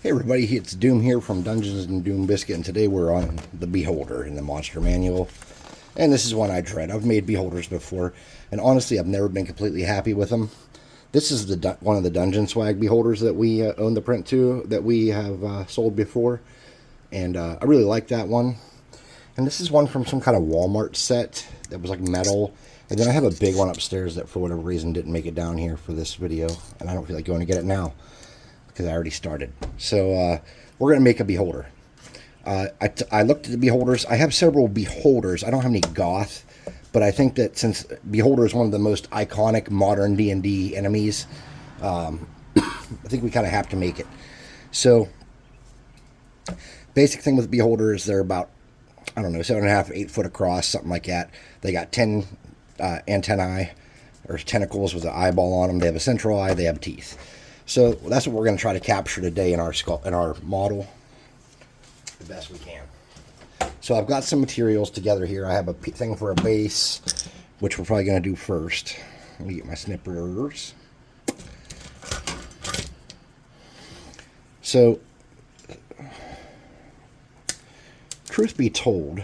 Hey everybody, it's Doom here from Dungeons and Doom Biscuit, and today we're on the Beholder in the Monster Manual. And this is one I dread. I've made Beholders before, and honestly I've never been completely happy with them. This is one of the Dungeon Swag Beholders that we own the print to, that we have sold before. And I really like that one. And this is one from some kind of Walmart set that was like metal. And then I have a big one upstairs that for whatever reason didn't make it down here for this video. And I don't feel like going to get it now, because I already started. So we're going to make a Beholder. I looked at the Beholders. I have several Beholders. I don't have any Goth, but I think that since Beholder is one of the most iconic modern D&D enemies, I think we kind of have to make it. So basic thing with Beholder is they're about, I don't know, 7.5, 8 foot across, something like that. They got 10 antennae, or tentacles with an eyeball on them. They have a central eye. They have teeth. So that's what we're going to try to capture today in our model, the best we can. So I've got some materials together here. I have a thing for a base, which we're probably going to do first. Let me get my snippers. So, truth be told,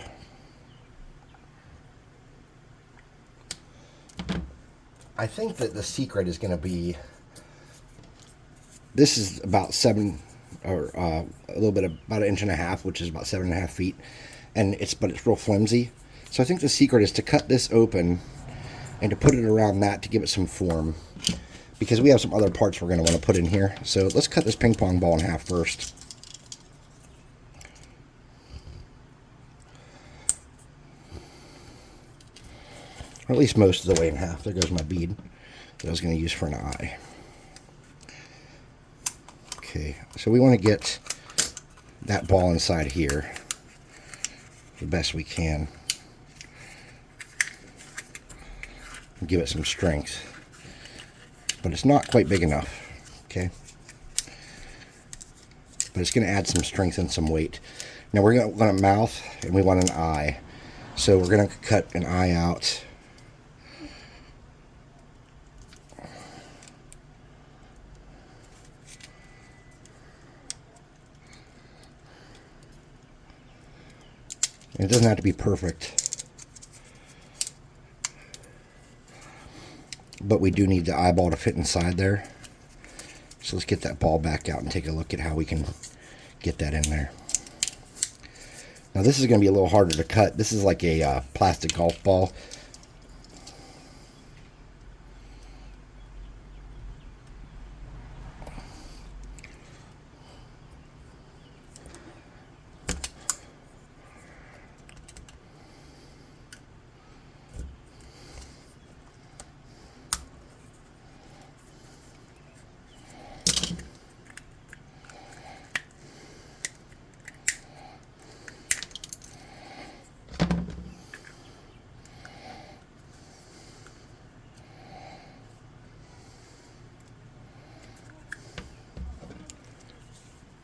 I think that the secret is going to be, this is about a little bit about 1.5 inches, which is about 7.5 feet, and it's real flimsy. So I think the secret is to cut this open and to put it around that to give it some form, because we have some other parts we're going to want to put in here. So let's cut this ping pong ball in half first. Or at least most of the way in half. There goes my bead that I was going to use for an eye. Okay, so we want to get that ball inside here the best we can. And give it some strength. But it's not quite big enough, okay? But it's going to add some strength and some weight. Now we're going to want a mouth, and we want an eye. So we're going to cut an eye out. It doesn't have to be perfect, but we do need the eyeball to fit inside there. So let's get that ball back out and take a look at how we can get that in there. Now this is going to be a little harder to cut. This is like a plastic golf ball.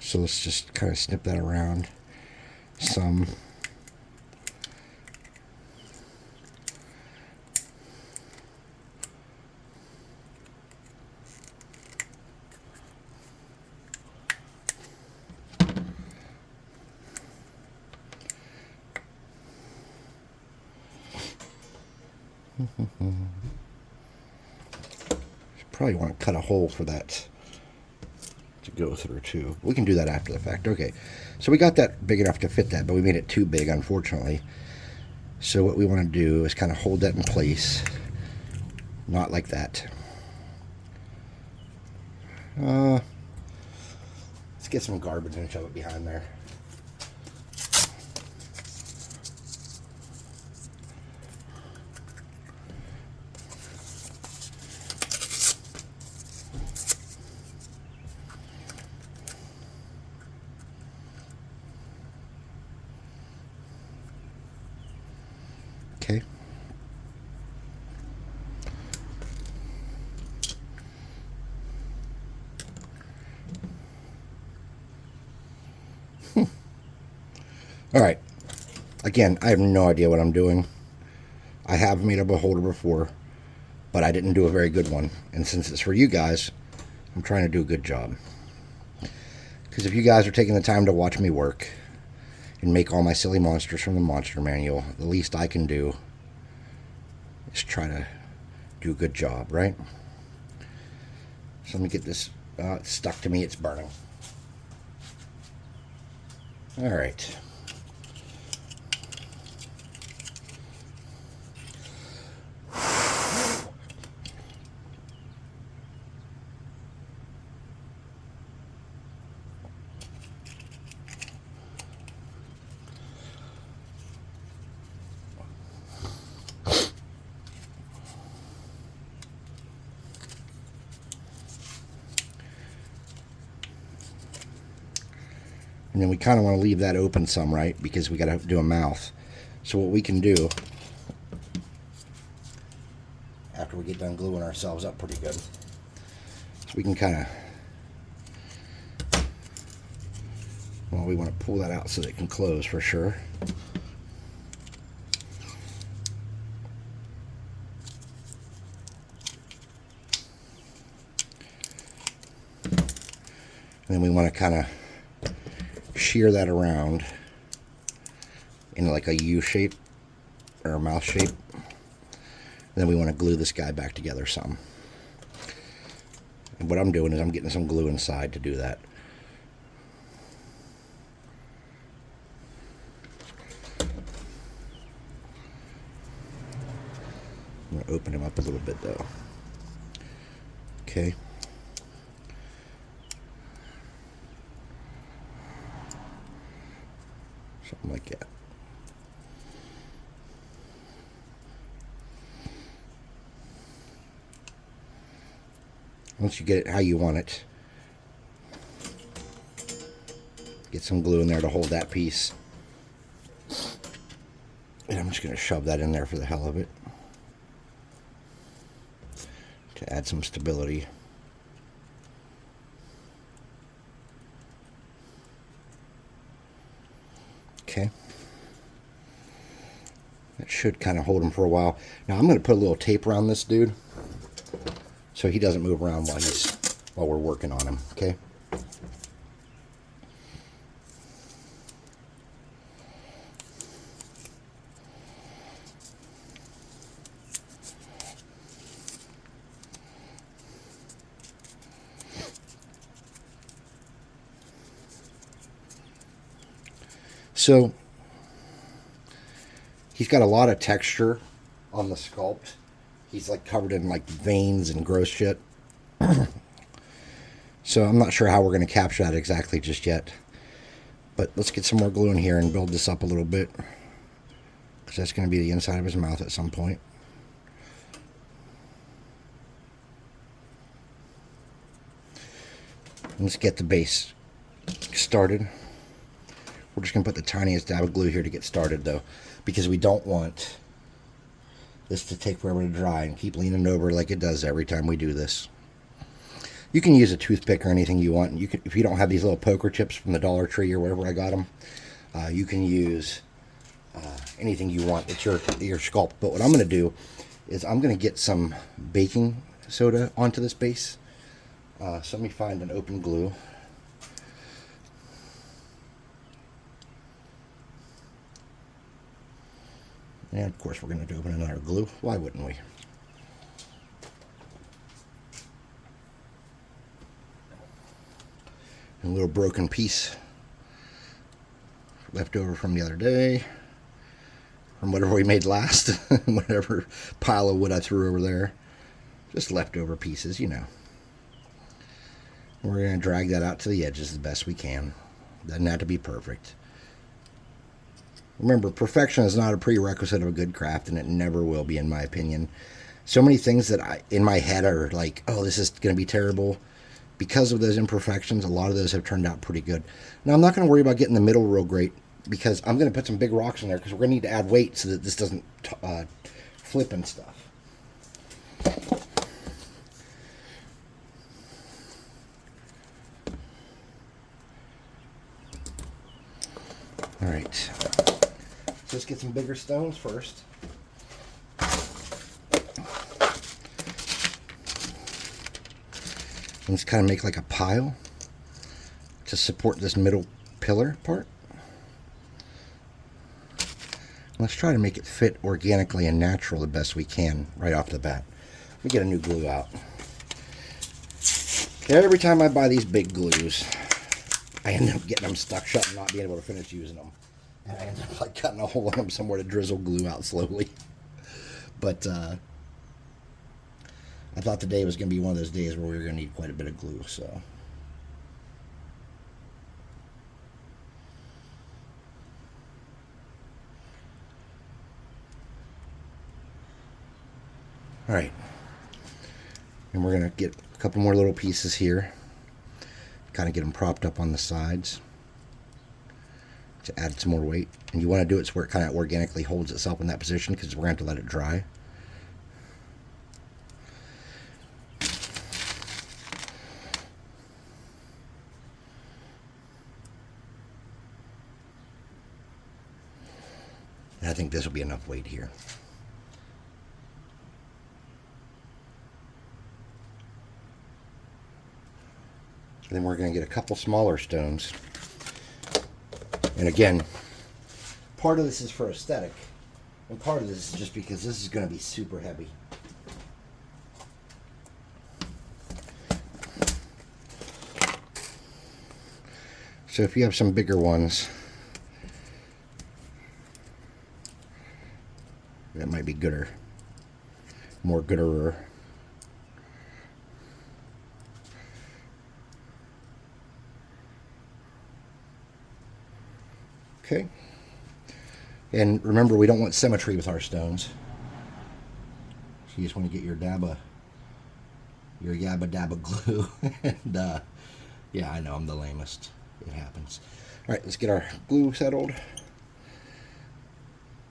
So let's just kind of snip that around some. Probably want to cut a hole for that to go through too. We can do that after the fact. Okay, so we got that big enough to fit that, but we made it too big, unfortunately. So what we want to do is kind of hold that in place, not like that. Let's get some garbage and shove it behind there. Okay. All right. Again, I have no idea what I'm doing. I have made a Beholder before, but I didn't do a very good one. And since it's for you guys, I'm trying to do a good job. Because if you guys are taking the time to watch me work and make all my silly monsters from the monster manual, the least I can do is try to do a good job, right? So let me get this. It's stuck to me. It's burning. All right. And then we kind of want to leave that open some, right? Because we got to do a mouth. So what we can do, after we get done gluing ourselves up pretty good, so we can kind of, well, we want to pull that out so that it can close for sure. And then we want to kind of shear that around in like a U shape or a mouth shape. And then we want to glue this guy back together some. And what I'm doing is I'm getting some glue inside to do that. I'm going to open him up a little bit though. Okay. Something like that. Once you get it how you want it, get some glue in there to hold that piece. And I'm just going to shove that in there for the hell of it to add some stability. Okay. That should kind of hold him for a while. Now I'm going to put a little tape around this dude so he doesn't move around while we're working on him, okay? So he's got a lot of texture on the sculpt. He's like covered in like veins and gross shit. So I'm not sure how we're going to capture that exactly just yet. But let's get some more glue in here and build this up a little bit, because that's going to be the inside of his mouth at some point. Let's get the base started. We're just going to put the tiniest dab of glue here to get started though, because we don't want this to take forever to dry and keep leaning over like it does every time we do this. You can use a toothpick or anything you want. You can, if you don't have these little poker chips from the Dollar Tree or wherever I got them, you can use anything you want. It's your sculpt. But what I'm going to do is I'm going to get some baking soda onto this base. So let me find an open glue. And of course we're going to open another glue. Why wouldn't we? And a little broken piece left over from the other day, from whatever we made last, whatever pile of wood I threw over there. Just leftover pieces, you know. We're going to drag that out to the edges the best we can. Doesn't have to be perfect. Remember, perfection is not a prerequisite of a good craft, and it never will be, in my opinion. So many things that in my head are like, oh, this is going to be terrible. Because of those imperfections, a lot of those have turned out pretty good. Now, I'm not going to worry about getting the middle real great, because I'm going to put some big rocks in there, because we're going to need to add weight so that this doesn't flip and stuff. All right. So let's get some bigger stones first. Let's kind of make like a pile to support this middle pillar part. Let's try to make it fit organically and natural the best we can right off the bat. Let me get a new glue out. Every time I buy these big glues, I end up getting them stuck shut and not being able to finish using them. And I end up like cutting a hole in them somewhere to drizzle glue out slowly. But I thought today was going to be one of those days where we were going to need quite a bit of glue, so. All right, and we're going to get a couple more little pieces here, kind of get them propped up on the sides to add some more weight. And you want to do it so where it kind of organically holds itself in that position, because we're going to have to let it dry. And I think this will be enough weight here. Then we're going to get a couple smaller stones. And again, part of this is for aesthetic, and part of this is just because this is going to be super heavy. So if you have some bigger ones, that might be gooder, more gooder. Okay, and remember, we don't want symmetry with our stones, so you just want to get your yabba dabba glue. And yeah, I know I'm the lamest. It happens. All right, let's get our glue settled.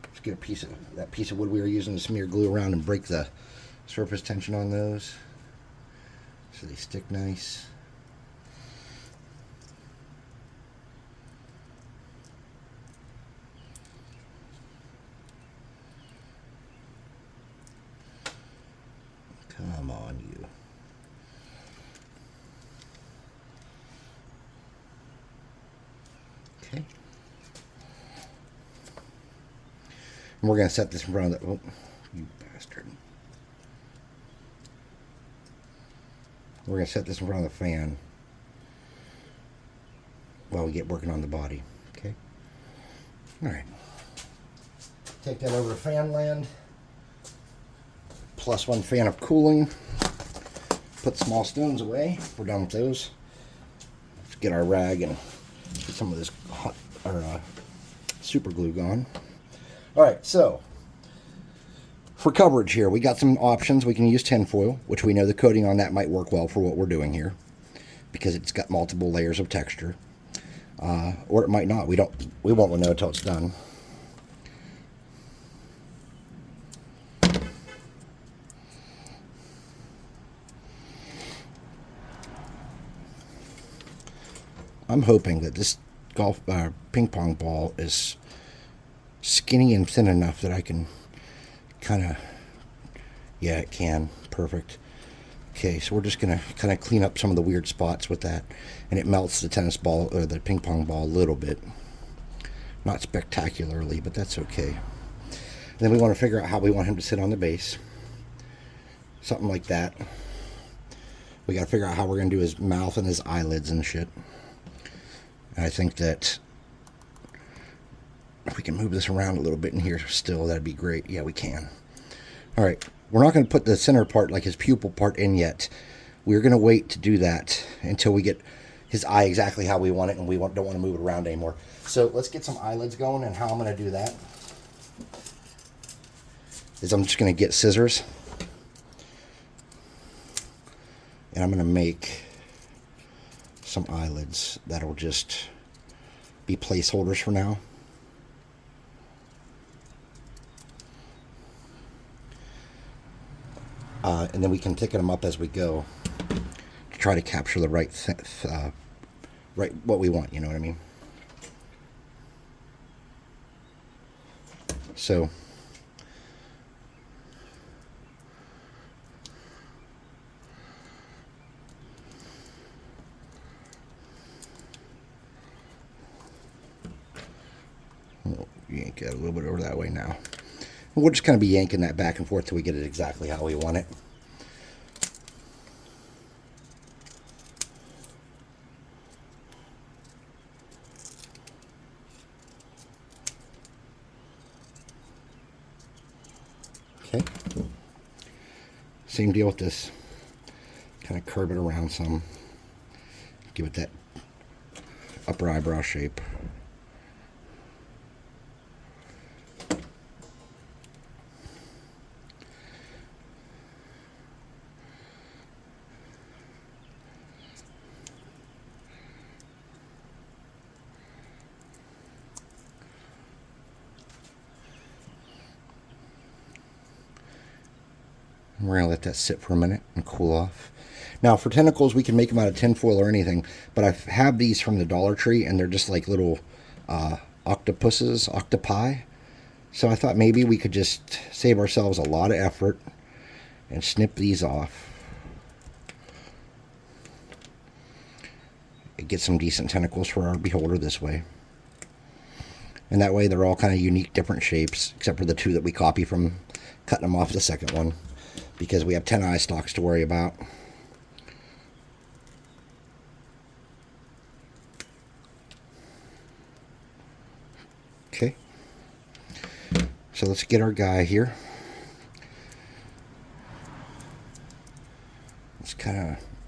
Let's get that piece of wood we were using to smear glue around and break the surface tension on those so they stick nice. Come on, you. Okay. And we're going to set this in front of the... Oh, you bastard. We're going to set this in front of the fan while we get working on the body. Okay? All right. Take that over to fan land. +1 fan of cooling. Put small stones away. We're done with those. Let's get our rag and get some of this hot or super glue gone. All right, so for coverage here, we got some options. We can use tinfoil, which we know the coating on that might work well for what we're doing here because it's got multiple layers of texture. Or it might not. We won't know until it's done. I'm hoping that this ping pong ball is skinny and thin enough that I can kind of, yeah, it can. Perfect. Okay, so we're just going to kind of clean up some of the weird spots with that, and it melts the tennis ball or the ping pong ball a little bit. Not spectacularly, but that's okay. And then we want to figure out how we want him to sit on the base. Something like that. We got to figure out how we're going to do his mouth and his eyelids and shit. And I think that if we can move this around a little bit in here still, that'd be great. Yeah, we can. All right, we're not going to put the center part, like his pupil part, in yet. We're going to wait to do that until we get his eye exactly how we want it, and we don't want to move it around anymore. So let's get some eyelids going, and how I'm going to do that is I'm just going to get scissors, and I'm going to make some eyelids that'll just be placeholders for now. And then we can ticket them up as we go to try to capture the right what we want, you know what I mean? So We'll yank it a little bit over that way now. And we'll just kind of be yanking that back and forth till we get it exactly how we want it. Okay. Same deal with this. Kind of curve it around some. Give it that upper eyebrow shape. We're going to let that sit for a minute and cool off. Now, for tentacles, we can make them out of tinfoil or anything, but I have these from the Dollar Tree, and they're just like little octopi. So I thought maybe we could just save ourselves a lot of effort and snip these off. And get some decent tentacles for our beholder this way. And that way they're all kind of unique, different shapes, except for the two that we copy from cutting them off the second one, because we have 10 eye stalks to worry about. Okay. So let's get our guy here.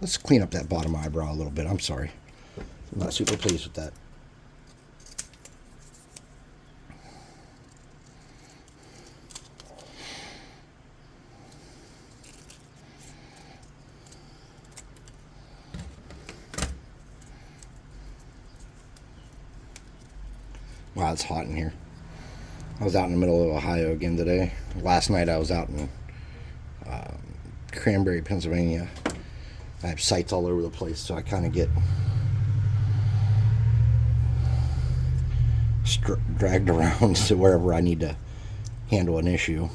Let's clean up that bottom eyebrow a little bit. I'm sorry. I'm not super pleased with that. Wow, it's hot in here. I was out in the middle of Ohio again today. Last night I was out in Cranberry, Pennsylvania. I have sites all over the place, so I kind of get dragged around to wherever I need to handle an issue.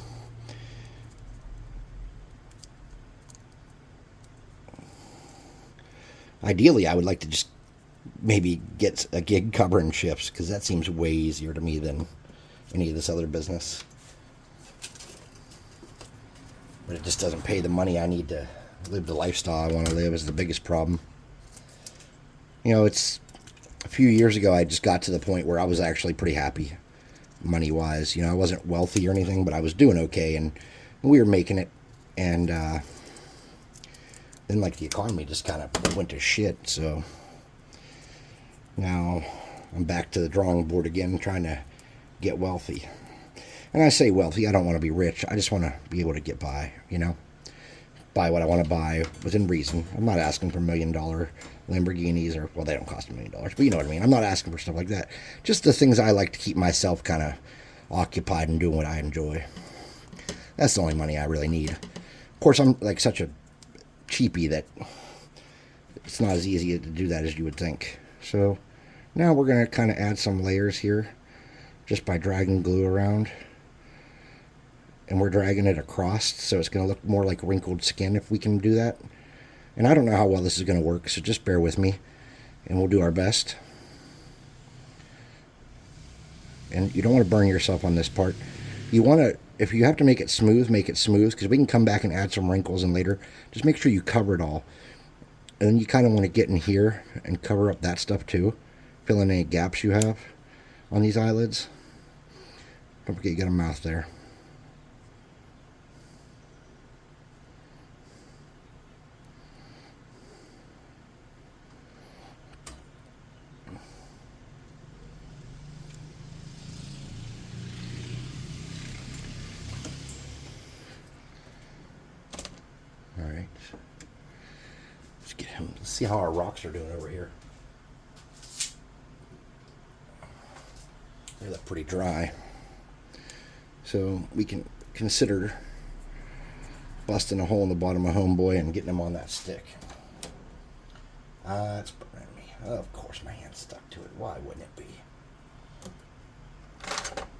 Ideally, I would like to just maybe get a gig covering shifts, because that seems way easier to me than any of this other business. But it just doesn't pay the money I need to live the lifestyle I want to live is the biggest problem. You know, it's a few years ago I just got to the point where I was actually pretty happy money-wise. You know, I wasn't wealthy or anything, but I was doing okay, and we were making it. And then, like, the economy just kind of went to shit, so now I'm back to the drawing board again, trying to get wealthy. And I say wealthy, I don't want to be rich. I just want to be able to get by, you know. Buy what I want to buy within reason. I'm not asking for $1 million Lamborghinis, or, well, they don't cost $1 million, but you know what I mean. I'm not asking for stuff like that. Just the things I like to keep myself kind of occupied and doing what I enjoy. That's the only money I really need. Of course, I'm like such a cheapie that it's not as easy to do that as you would think. So now we're going to kind of add some layers here just by dragging glue around. And we're dragging it across, so it's going to look more like wrinkled skin if we can do that. And I don't know how well this is going to work, so just bear with me, and we'll do our best. And you don't want to burn yourself on this part. You want to, if you have to make it smooth, because we can come back and add some wrinkles in later. Just make sure you cover it all. And then you kind of want to get in here and cover up that stuff too. Fill in any gaps you have on these eyelids. Don't forget you got a mouth there. Alright. Let's get him. Let's see how our rocks are doing over here. They look pretty dry. So we can consider busting a hole in the bottom of Homeboy and getting him on that stick. It's burning me. Of course my hand's stuck to it. Why wouldn't it be?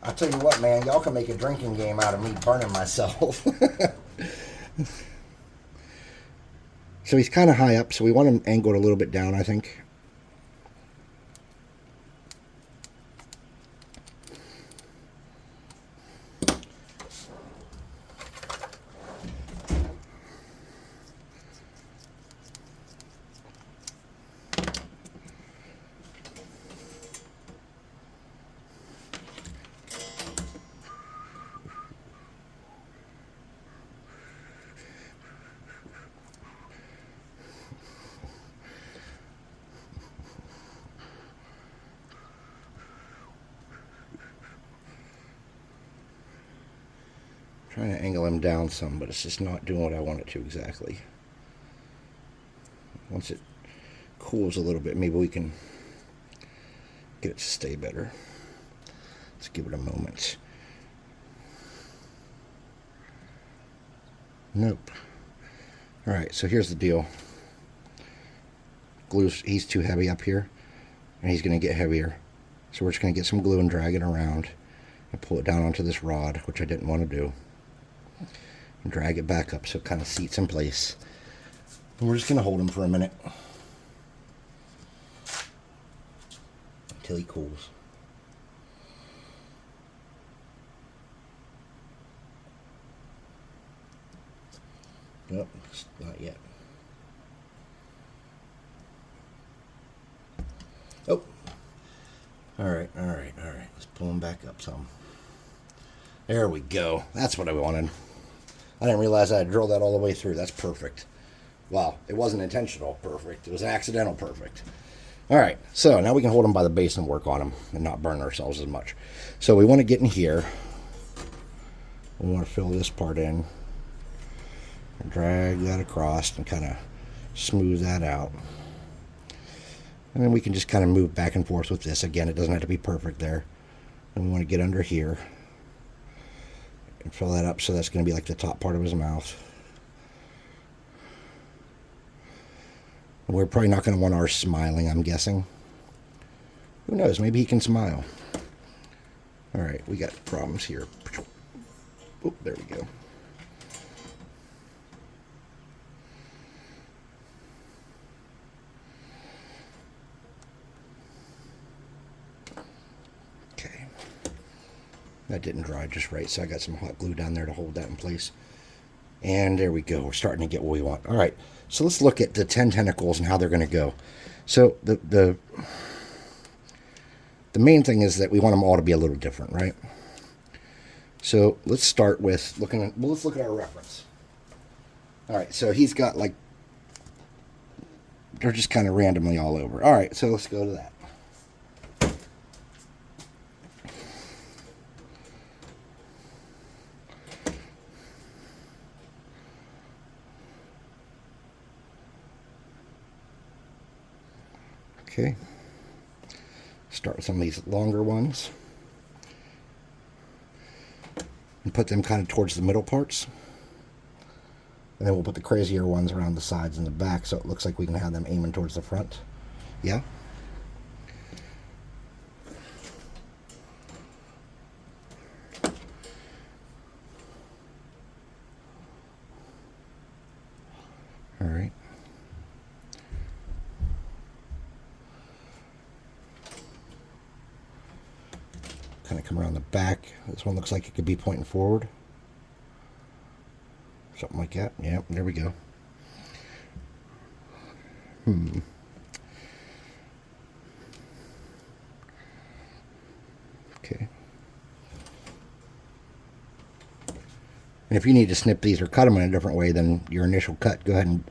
I'll tell you what, man. Y'all can make a drinking game out of me burning myself. So he's kind of high up, so we want him angled a little bit down, I think. Trying to angle him down some, but it's just not doing what I want it to exactly. Once it cools a little bit, maybe we can get it to stay better. Let's give it a moment. Nope. Alright, so here's the deal. He's too heavy up here, and he's going to get heavier. So we're just going to get some glue and drag it around and pull it down onto this rod, which I didn't want to do. And drag it back up so it kind of seats in place. And we're just going to hold him for a minute until he cools. Nope, not yet. Oh. Alright. Let's pull him back up some. There we go. That's what I wanted. I didn't realize I had drilled that all the way through. That's perfect. Wow, it wasn't intentional perfect. It was accidental perfect. Alright, so now we can hold him by the base and work on him and not burn ourselves as much. So we want to get in here. We want to fill this part in. And drag that across and kind of smooth that out. And then we can just kind of move back and forth with this. Again, it doesn't have to be perfect there. And we want to get under here and fill that up so that's going to be like the top part of his mouth. And we're probably not going to want ours smiling, I'm guessing. Who knows? Maybe he can smile. Alright, we got problems here. Oh, there we go. That didn't dry just right, so I got some hot glue down there to hold that in place. And there we go. We're starting to get what we want. All right, so let's look at the 10 tentacles and how they're going to go. So the main thing is that we want them all to be a little different, right? So let's start with looking at, well, let's look at our reference. All right, so he's got like, they're just kind of randomly all over. All right, so let's go to that. Okay, start with some of these longer ones and put them kind of towards the middle parts, and then we'll put the crazier ones around the sides and the back so it looks like we can have them aiming towards the front. Yeah. All right. Kind of come around the back. This one looks like it could be pointing forward. Something like that. Yeah, there we go. Okay. And if you need to snip these or cut them in a different way than your initial cut, go ahead and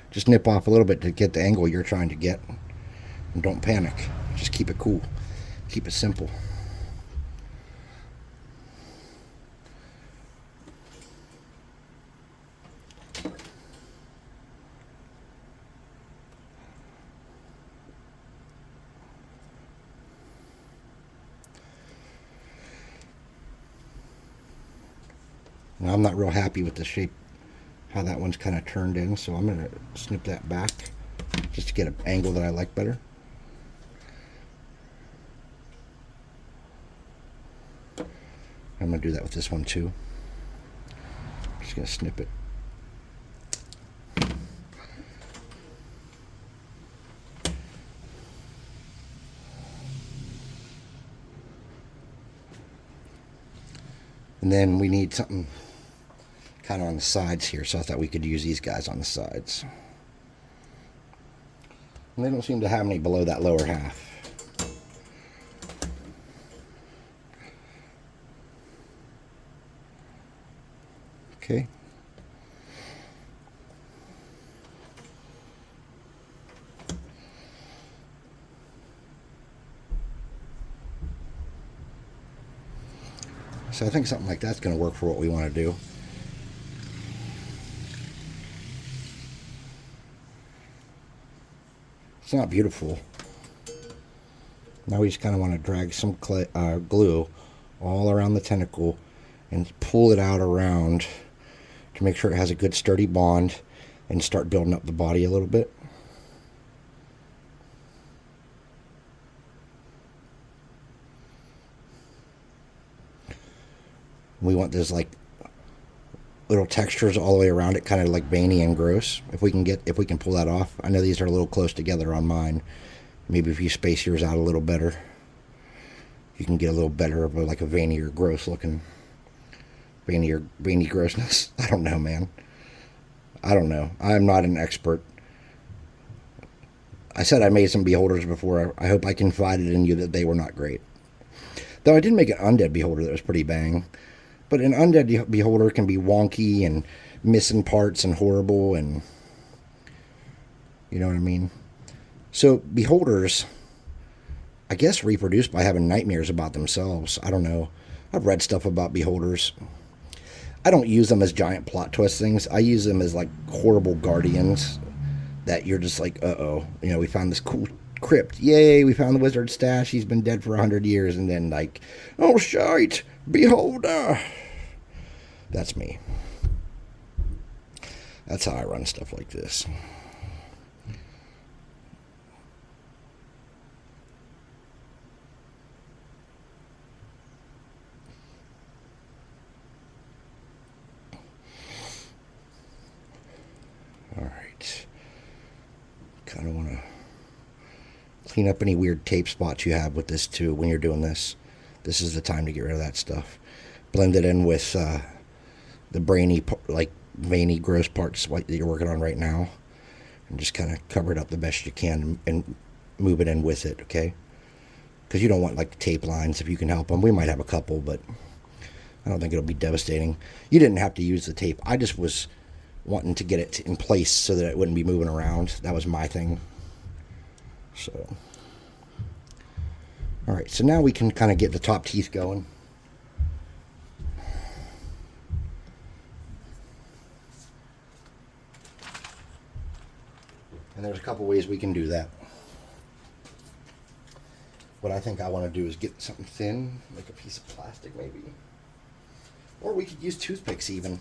just nip off a little bit to get the angle you're trying to get. And don't panic. Just keep it cool. Keep it simple. Now, I'm not real happy with the shape, how that one's kind of turned in, so I'm going to snip that back just to get an angle that I like better. I'm going to do that with this one too. Just going to snip it. And then we need something kind of on the sides here, so I thought we could use these guys on the sides. And they don't seem to have any below that lower half. Okay. So I think something like that's going to work for what we want to do. It's not beautiful. Now we just kind of want to drag some glue all around the tentacle and pull it out around to make sure it has a good sturdy bond and start building up the body a little bit. We want this like little textures all the way around it, kind of like veiny and gross. If we can pull that off. I know these are a little close together on mine. Maybe if you space yours out a little better, you can get a little better of like a veiny or gross looking veiny grossness. I don't know, man. I don't know. I'm not an expert. I said I made some beholders before. I hope I confided in you that they were not great. Though I did make an undead beholder that was pretty bang. But an undead beholder can be wonky and missing parts and horrible, and you know what I mean? So beholders, I guess, reproduce by having nightmares about themselves. I don't know. I've read stuff about beholders. I don't use them as giant plot twist things. I use them as like horrible guardians that you're just like, uh-oh. You know, we found this cool crypt. Yay, we found the wizard's stash. He's been dead for 100 years. And then like, oh, shite. Beholder. That's me. That's how I run stuff like this. All right. Kind of want to clean up any weird tape spots you have with this too when you're doing this. This is the time to get rid of that stuff. Blend it in with the brainy, like veiny, gross parts that you're working on right now. And just kind of cover it up the best you can and move it in with it, okay? Because you don't want like tape lines if you can help them. We might have a couple, but I don't think it'll be devastating. You didn't have to use the tape. I just was wanting to get it in place so that it wouldn't be moving around. That was my thing. So... all right, so now we can kind of get the top teeth going. And there's a couple ways we can do that. What I think I want to do is get something thin, like a piece of plastic maybe. Or we could use toothpicks even.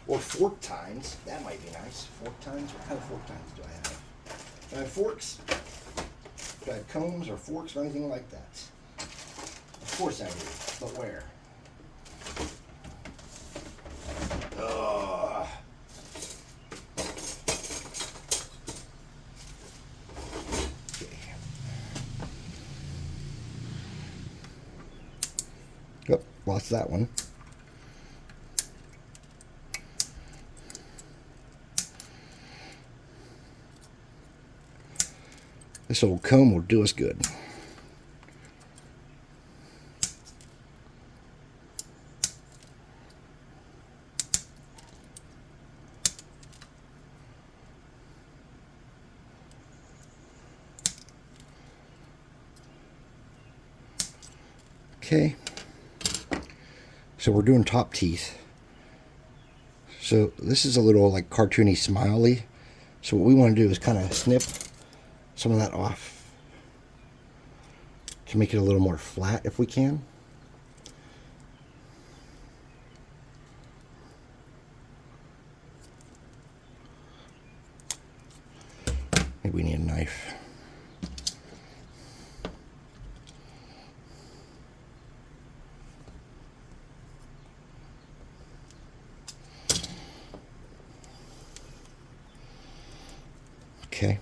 Or fork tines. That might be nice. Fork tines? What kind of fork tines do I have? Do I have forks? Do I have combs or forks or anything like that? Of course I do, but where? Ugh. Okay. Yep, lost that one. This old comb will do us good. Okay, so we're doing top teeth. So this is a little like cartoony smiley. So what we want to do is kind of snip some of that off to make it a little more flat if we can. Maybe we need a knife. Okay,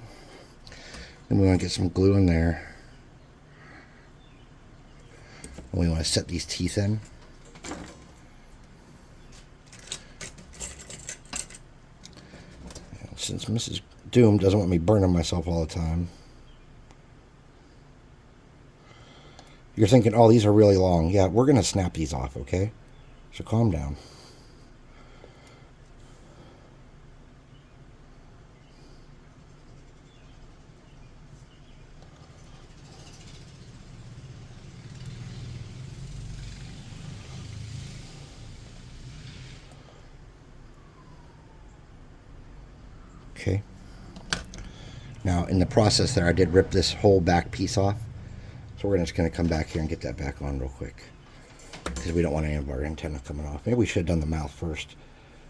then we want to get some glue in there. And we want to set these teeth in. And since Mrs. Doom doesn't want me burning myself all the time. You're thinking, oh, these are really long. Yeah, we're going to snap these off, okay? So calm down. Okay. Now, in the process there, I did rip this whole back piece off. So we're just going to come back here and get that back on real quick, because we don't want any of our antenna coming off. Maybe we should have done the mouth first.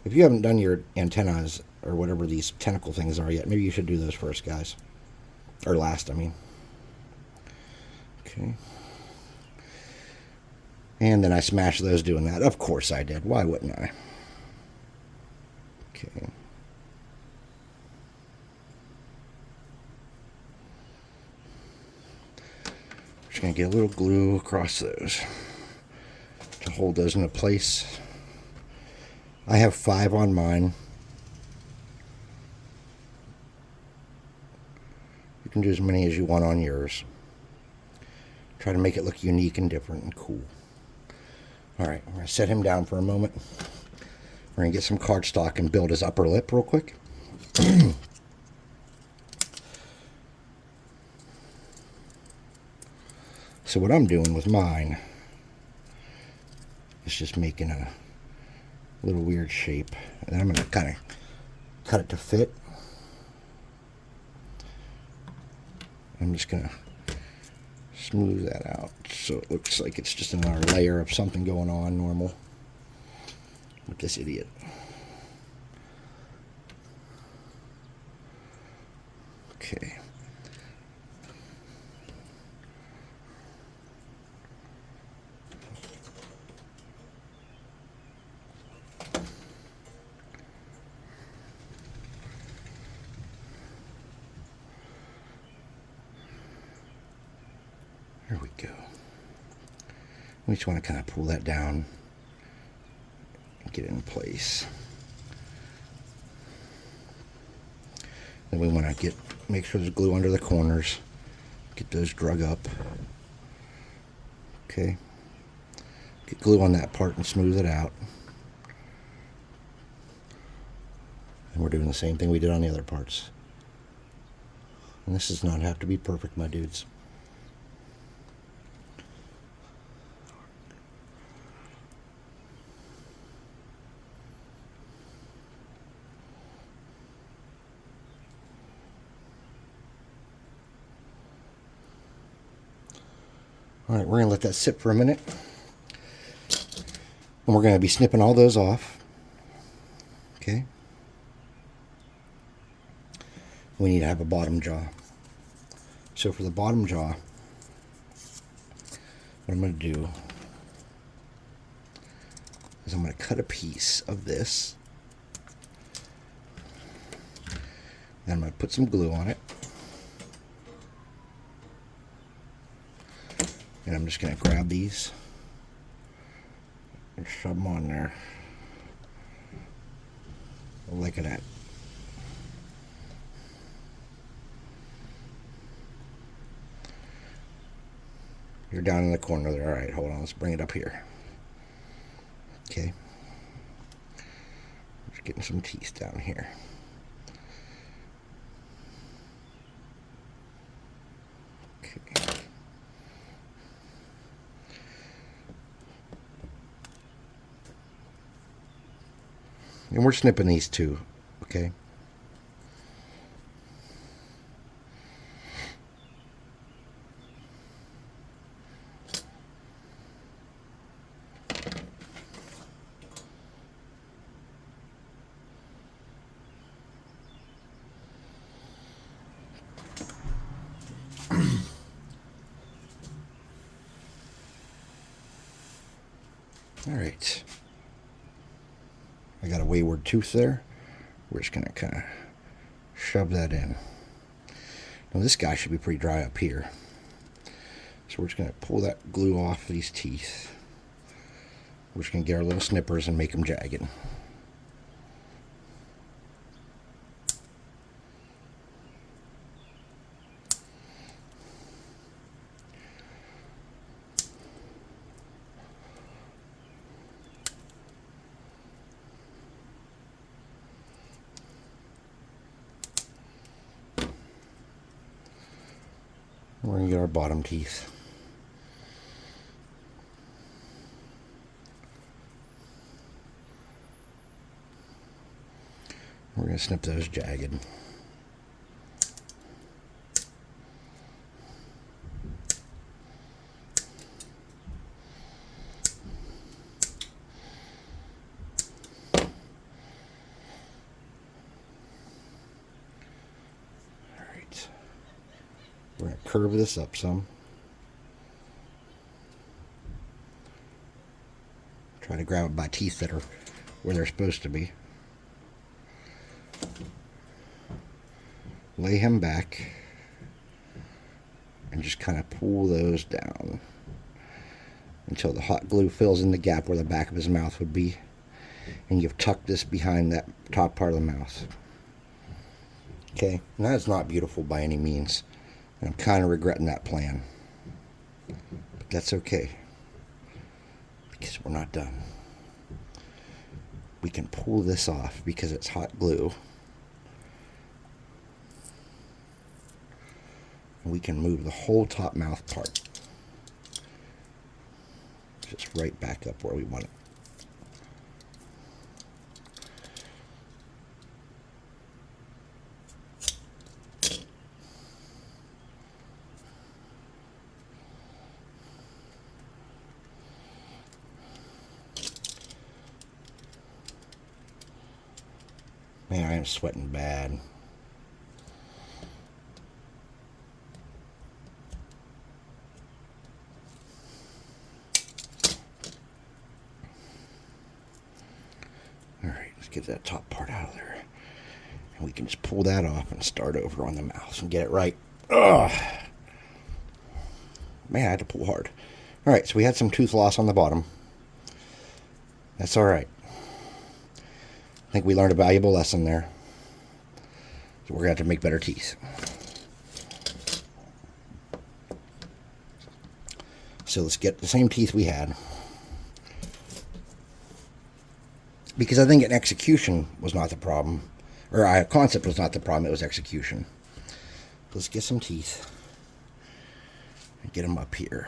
If you haven't done your antennas or whatever these tentacle things are yet, maybe you should do those first, guys. Or last, I mean. Okay. And then I smashed those doing that. Of course I did. Why wouldn't I? Okay. Just going to get a little glue across those to hold those into place. I have 5 on mine. You can do as many as you want on yours. Try to make it look unique and different and cool. Alright, we're going to set him down for a moment. We're going to get some cardstock and build his upper lip real quick. So what I'm doing with mine is just making a little weird shape. And then I'm going to kind of cut it to fit. I'm just going to smooth that out so it looks like it's just another layer of something going on normal with this idiot. Okay. There we go. We just want to kind of pull that down and get it in place. Then we want to make sure there's glue under the corners. Get those drug up. Okay. Get glue on that part and smooth it out. And we're doing the same thing we did on the other parts. And this does not have to be perfect, my dudes. Alright, we're going to let that sit for a minute. And we're going to be snipping all those off. Okay. We need to have a bottom jaw. So for the bottom jaw, what I'm going to do is I'm going to cut a piece of this. Then I'm going to put some glue on it. And I'm just going to grab these and shove them on there like that. You're down in the corner there. All right, hold on. Let's bring it up here. Okay. Just getting some teeth down here. Okay. And we're snipping these too, okay? All right. I got a wayward tooth there. We're just going to kind of shove that in. Now this guy should be pretty dry up here. So we're just going to pull that glue off these teeth. We're just going to get our little snippers and make them jagged. We're going to get our bottom teeth. We're going to snip those jagged. curve this up some. Try to grab it by teeth that are where they're supposed to be. Lay him back and just kind of pull those down until the hot glue fills in the gap where the back of his mouth would be, and you've tucked this behind that top part of the mouth. Okay, and that's not beautiful by any means, and I'm kind of regretting that plan, but that's okay because we're not done. We can pull this off because it's hot glue. We can move the whole top mouth part just right back up where we want it. Man, I am sweating bad. Alright, let's get that top part out of there. And we can just pull that off and start over on the mouth and get it right. Ugh! Man, I had to pull hard. Alright, so we had some tooth loss on the bottom. That's alright. I think we learned a valuable lesson there. So we're going to have to make better teeth. So let's get the same teeth we had. Because I think an execution was not the problem. Or a concept was not the problem, it was execution. Let's get some teeth. And get them up here.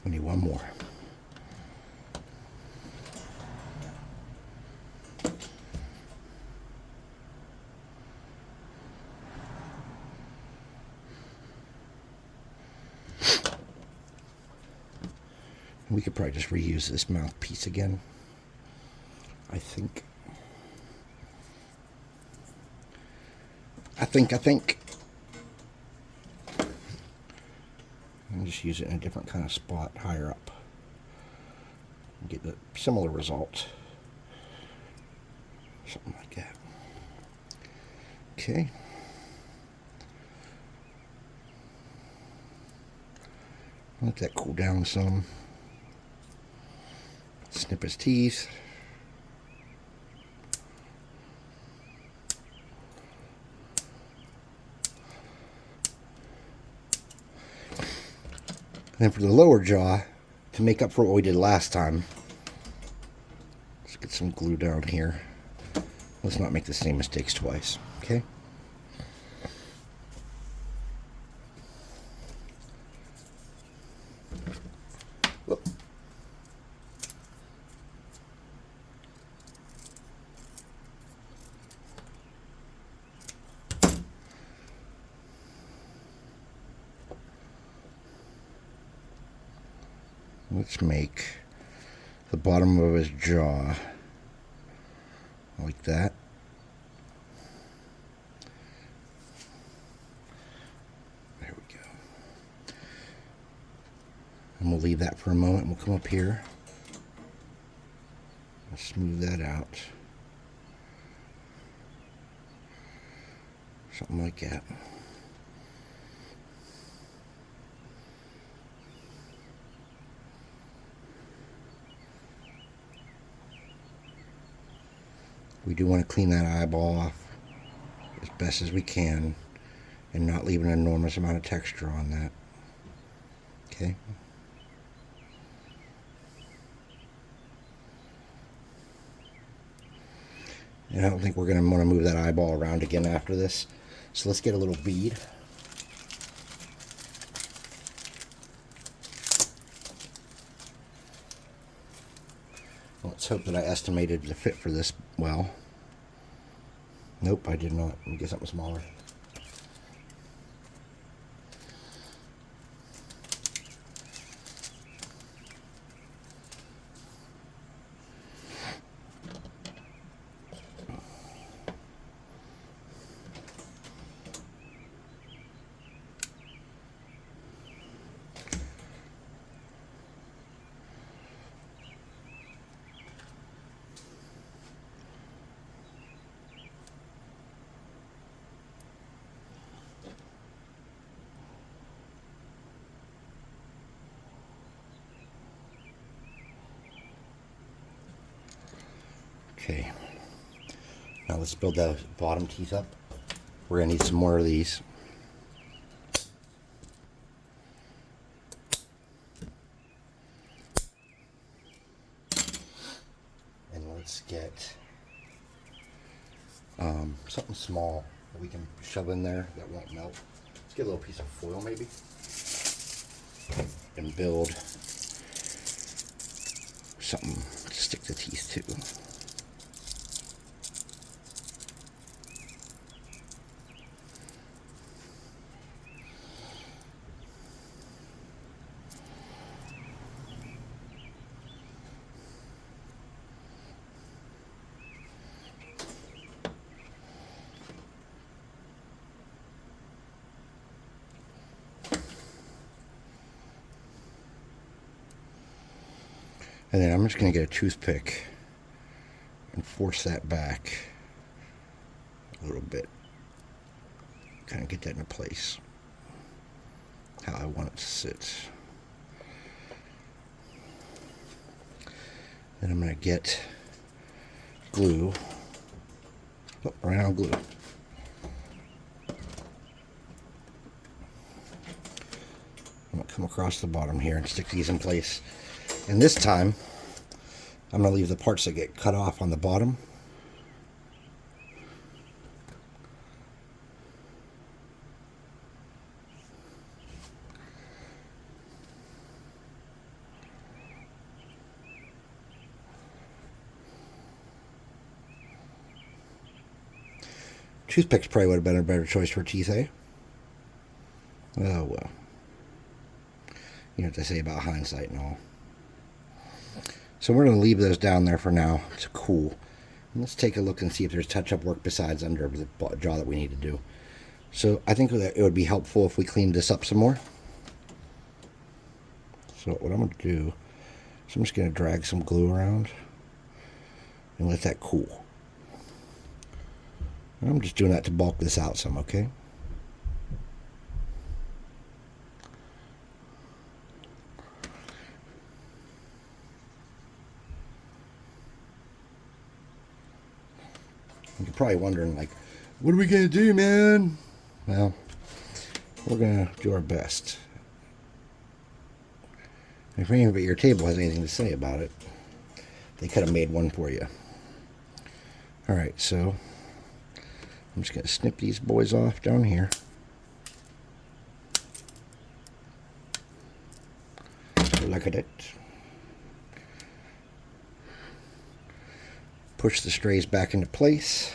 We need one more. We could probably just reuse this mouthpiece again, I think. I think. And just use it in a different kind of spot higher up. Get a similar result. Something like that. Okay. Let that cool down some. Snip his teeth. And then for the lower jaw, to make up for what we did last time, let's get some glue down here. Let's not make the same mistakes twice, okay? Whoop. Let's make the bottom of his jaw like that. There we go. And we'll leave that for a moment. We'll come up here and smooth that out. Something like that. We do want to clean that eyeball off as best as we can and not leave an enormous amount of texture on that. Okay? And I don't think we're going to want to move that eyeball around again after this. So let's get a little bead. Let's hope that I estimated the fit for this well. Nope, I did not. Let me get something smaller. Okay, now let's build the bottom teeth up. We're going to need some more of these. And let's get something small that we can shove in there that won't melt. Let's get a little piece of foil maybe. And build something to stick the teeth to. And then I'm just going to get a toothpick and force that back a little bit. Kind of get that into place. How I want it to sit. Then I'm going to get glue. Oh, right on glue. I'm going to come across the bottom here and stick these in place. And this time, I'm going to leave the parts that get cut off on the bottom. Toothpicks probably would have been a better choice for teeth, eh? Oh, well. You know what they say about hindsight and all. So we're going to leave those down there for now. It's cool. And let's take a look and see if there's touch-up work besides under the jaw that we need to do. So I think that it would be helpful if we cleaned this up some more. So what I'm going to do is I'm just going to drag some glue around and let that cool. And I'm just doing that to bulk this out some, okay? You're probably wondering, like, what are we going to do, man? Well, we're going to do our best. If anybody at your table has anything to say about it, they could have made one for you. Alright, so I'm just going to snip these boys off down here. Look at it. Push the strays back into place.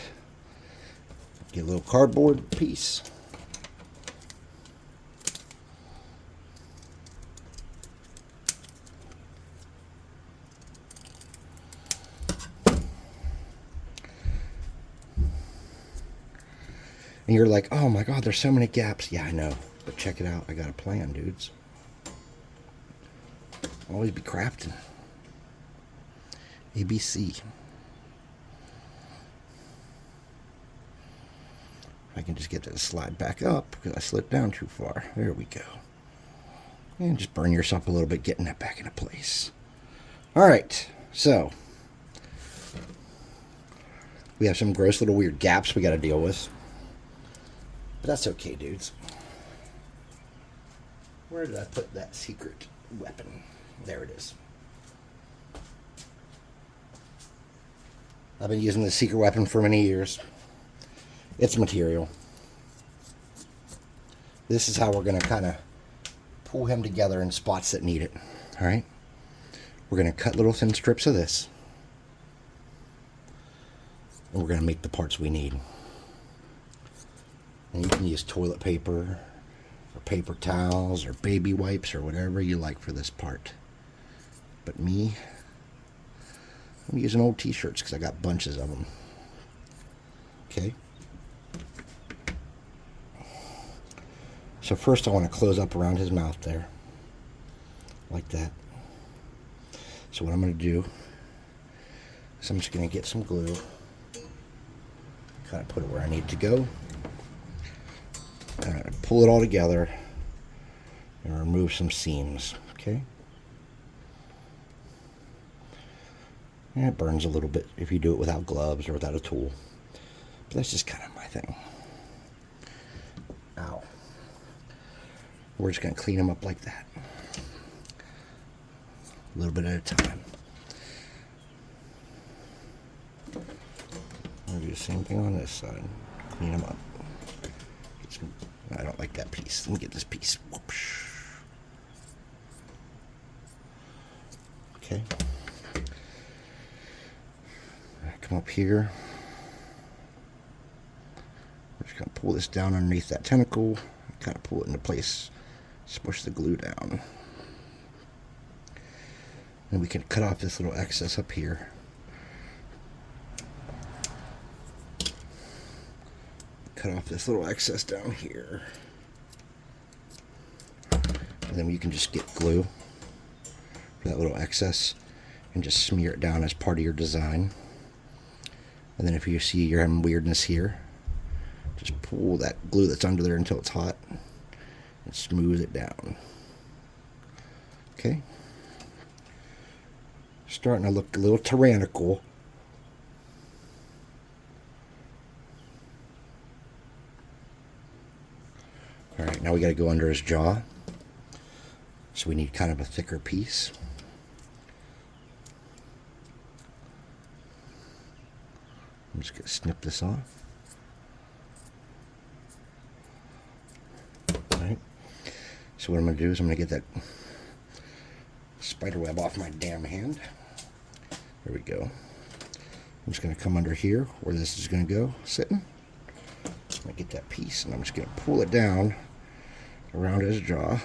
Get a little cardboard piece. And you're like, oh my God, there's so many gaps. Yeah, I know. But check it out. I got a plan, dudes. Always be crafting. ABC. I can just get that to slide back up because I slid down too far. There we go. And just burn yourself a little bit getting that back into place. Alright, so we have some gross little weird gaps we got to deal with. But that's okay, dudes. Where did I put that secret weapon? There it is. I've been using this secret weapon for many years. It's material. This is how we're going to kind of pull him together in spots that need it. Alright? We're going to cut little thin strips of this. And we're going to make the parts we need. And you can use toilet paper or paper towels or baby wipes or whatever you like for this part. But me, I'm using old t-shirts because I got bunches of them. Okay. So first I want to close up around his mouth there. Like that. So what I'm going to do is I'm just going to get some glue. Kind of put it where I need to go. I'm going to pull it all together and remove some seams. Okay. And it burns a little bit if you do it without gloves or without a tool. But that's just kind of my thing. Ow. We're just going to clean them up like that. A little bit at a time. I'll do the same thing on this side. Clean them up. I don't like that piece. Let me get this piece. Whoosh. Okay. Come up here. We're just going to pull this down underneath that tentacle. Kind of pull it into place. Smush the glue down. And we can cut off this little excess up here. Cut off this little excess down here. And then you can just get glue for that little excess and just smear it down as part of your design. And then if you see you're having weirdness here, just pull that glue that's under there until it's hot and smooth it down. Okay. Starting to look a little tyrannical. Alright, now we got to go under his jaw. So we need kind of a thicker piece. I'm just going to snip this off. Alright. So what I'm going to do is I'm going to get that spider web off my damn hand. There we go. I'm just going to come under here where this is going to go, sitting. I'm going to get that piece and I'm just going to pull it down around his jaw.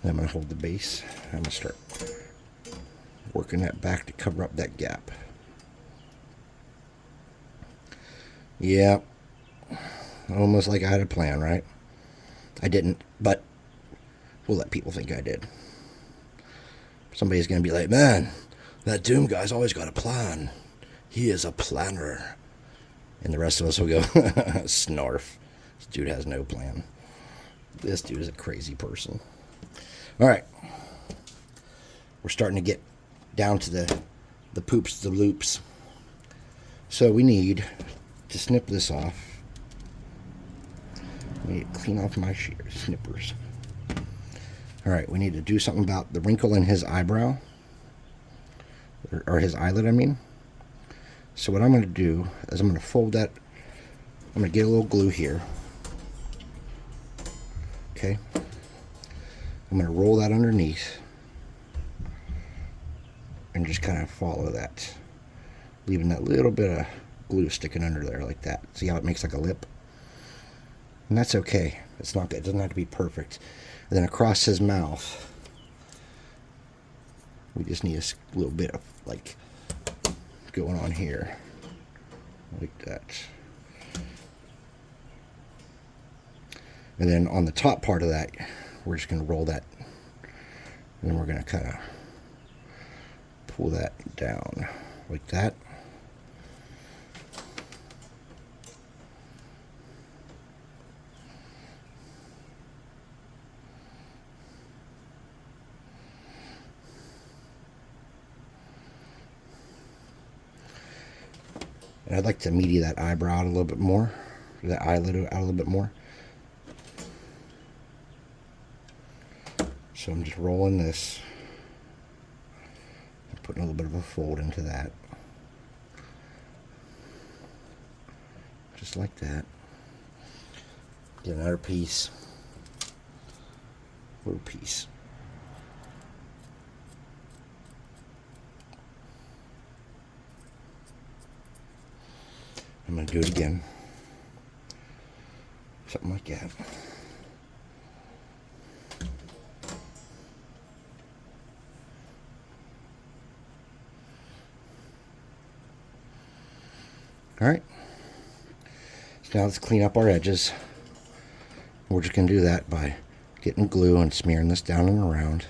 And I'm going to hold the base. I'm going to start working that back to cover up that gap. Yeah, almost like I had a plan, right? I didn't, but we'll let people think I did. Somebody's going to be like, man, that Doom guy's always got a plan. He is a planner. And the rest of us will go, snarf. This dude has no plan. This dude is a crazy person. All right. We're starting to get down to the poops, the loops. So we need to snip this off. We need to clean off my snippers. All right, we need to do something about the wrinkle in his eyebrow. Or his eyelid, I mean. So what I'm going to do is I'm going to fold that. I'm going to get a little glue here. Okay. I'm going to roll that underneath. And just kind of follow that. Leaving that little bit of glue sticking under there like that. See how it makes like a lip? And that's okay. It's not good. It doesn't have to be perfect. And then across his mouth, we just need a little bit of like going on here. Like that. And then on the top part of that, we're just going to roll that. And then we're going to kind of pull that down like that. And I'd like to meaty that eyebrow out a little bit more, that eyelid out a little bit more. So I'm just rolling this. Putting a little bit of a fold into that. Just like that. Get another piece. Little piece. I'm going to do it again. Something like that. Alright. So now let's clean up our edges. We're just going to do that by getting glue and smearing this down and around.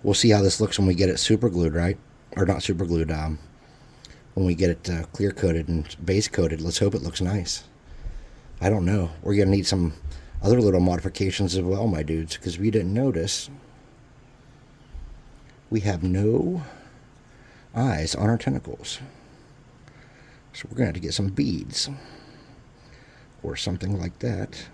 We'll see how this looks when we get it super glued, right? Or not super glued, when we get it clear coated and base coated. Let's hope it looks nice. I don't know. We're going to need some other little modifications as well, my dudes, because we didn't notice. We have no eyes on our tentacles. So we're going to have to get some beads or something like that.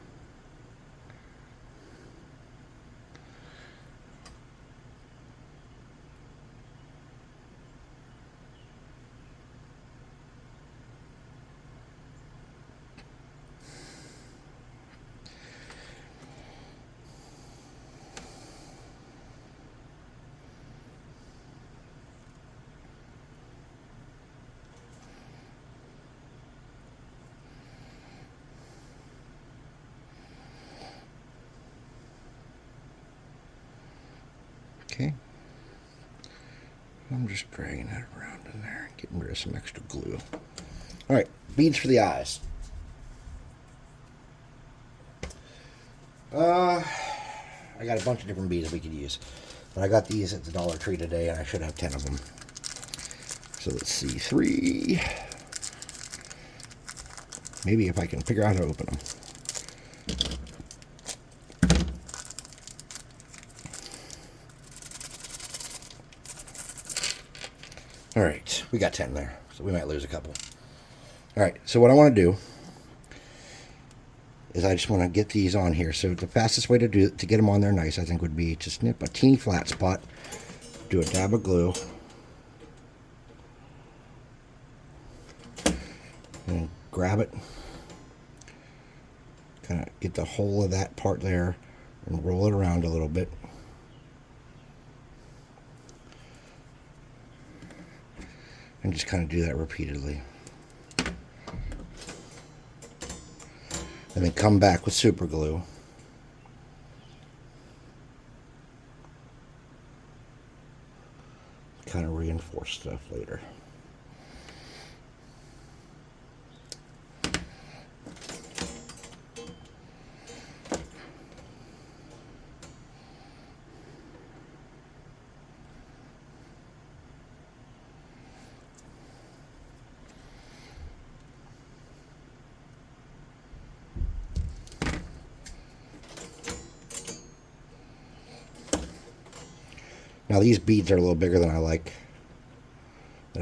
Okay. I'm just dragging that around in there, getting rid of some extra glue. Alright, beads for the eyes. I got a bunch of different beads we could use. But I got these at the Dollar Tree today, and I should have 10 of them. So let's see, 3. Maybe if I can figure out how to open them. Alright, we got 10 there, so we might lose a couple. Alright, so what I want to do is I just want to get these on here. So the fastest way to get them on there nice, I think, would be to snip a teeny flat spot, do a dab of glue, and grab it, kind of get the whole of that part there, and roll it around a little bit. And just kind of do that repeatedly. And then come back with super glue. Kind of reinforce stuff later. Now these beads are a little bigger than I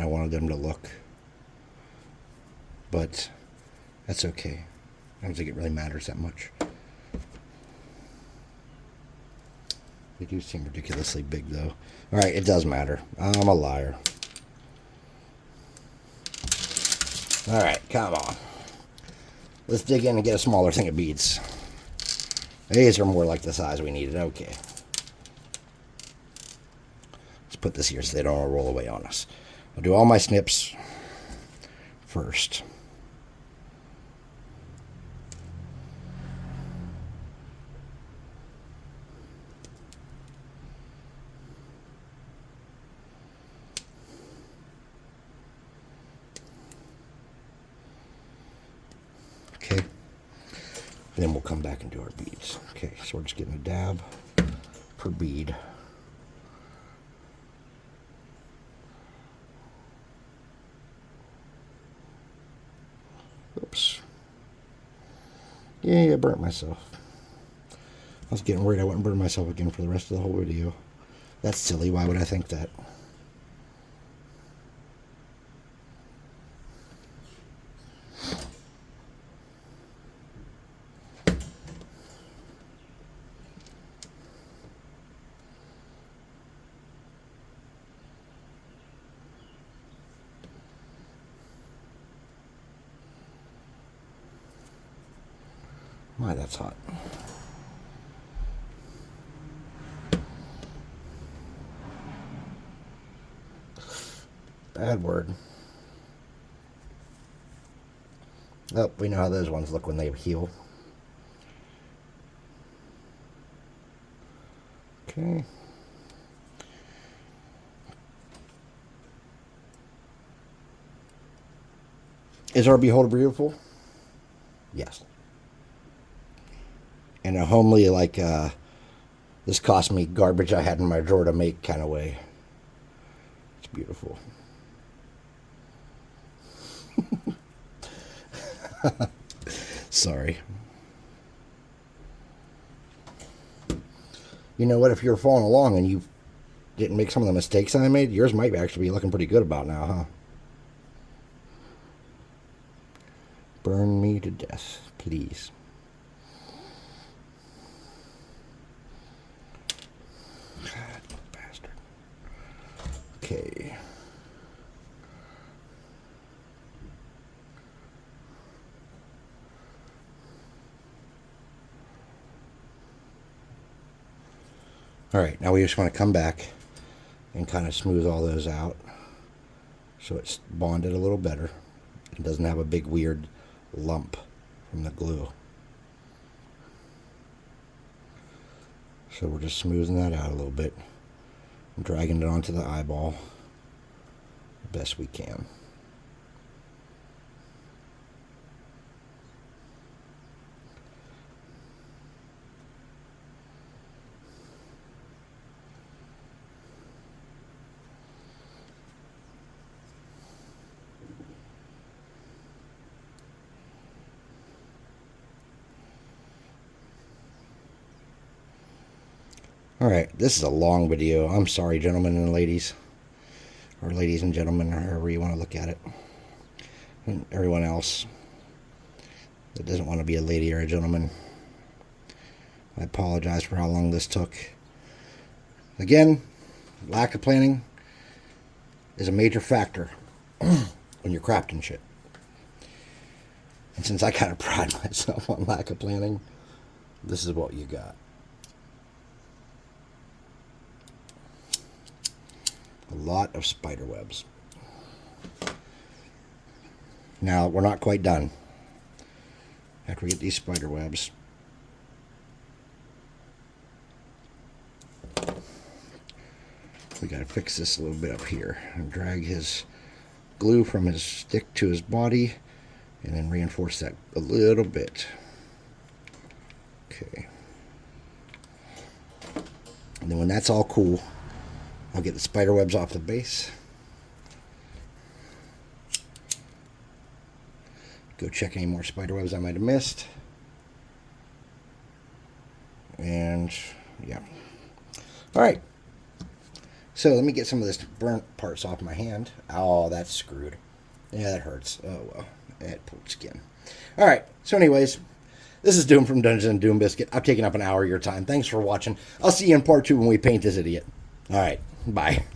wanted them to look. But that's okay. I don't think it really matters that much. They do seem ridiculously big though. Alright, it does matter. I'm a liar. Alright, come on. Let's dig in and get a smaller thing of beads. These are more like the size we needed. Okay. Put this here so they don't all roll away on us. I'll do all my snips first. Okay. Then we'll come back and do our beads. Okay, so we're just getting a dab per bead. Oops. Yeah, I burnt myself. I was getting worried I wouldn't burn myself again for the rest of the whole video. That's silly. Why would I think that? My, that's hot. Bad word. Oh, we know how those ones look when they heal. Okay. Is our beholder beautiful? Yes. In a homely, like, this cost me garbage I had in my drawer to make kind of way. It's beautiful. Sorry. You know what? If you're following along and you didn't make some of the mistakes I made, yours might actually be looking pretty good about now, huh? Burn me to death, please. God, bastard. Okay. All right, now we just want to come back and kind of smooth all those out so it's bonded a little better. It doesn't have a big weird lump from the glue. So we're just smoothing that out a little bit and dragging it onto the eyeball the best we can. Alright, this is a long video. I'm sorry, gentlemen and ladies. Or ladies and gentlemen, or however you want to look at it. And everyone else that doesn't want to be a lady or a gentleman. I apologize for how long this took. Again, lack of planning is a major factor when you're crafting shit. And since I kind of pride myself on lack of planning, this is what you got. A lot of spider webs. Now, we're not quite done. After we get these spider webs, we got to fix this a little bit up here and drag his glue from his stick to his body and then reinforce that a little bit. Okay. And then when that's all cool, I'll get the spider webs off the base. Go check any more spider webs I might have missed. And yeah. Alright. So let me get some of this burnt parts off my hand. Oh, that's screwed. Yeah, that hurts. Oh well. That poor skin. Alright. So anyways, this is Doom from Dungeons and Doom Biscuit. I've taken up an hour of your time. Thanks for watching. I'll see you in part 2 when we paint this idiot. Alright. Bye.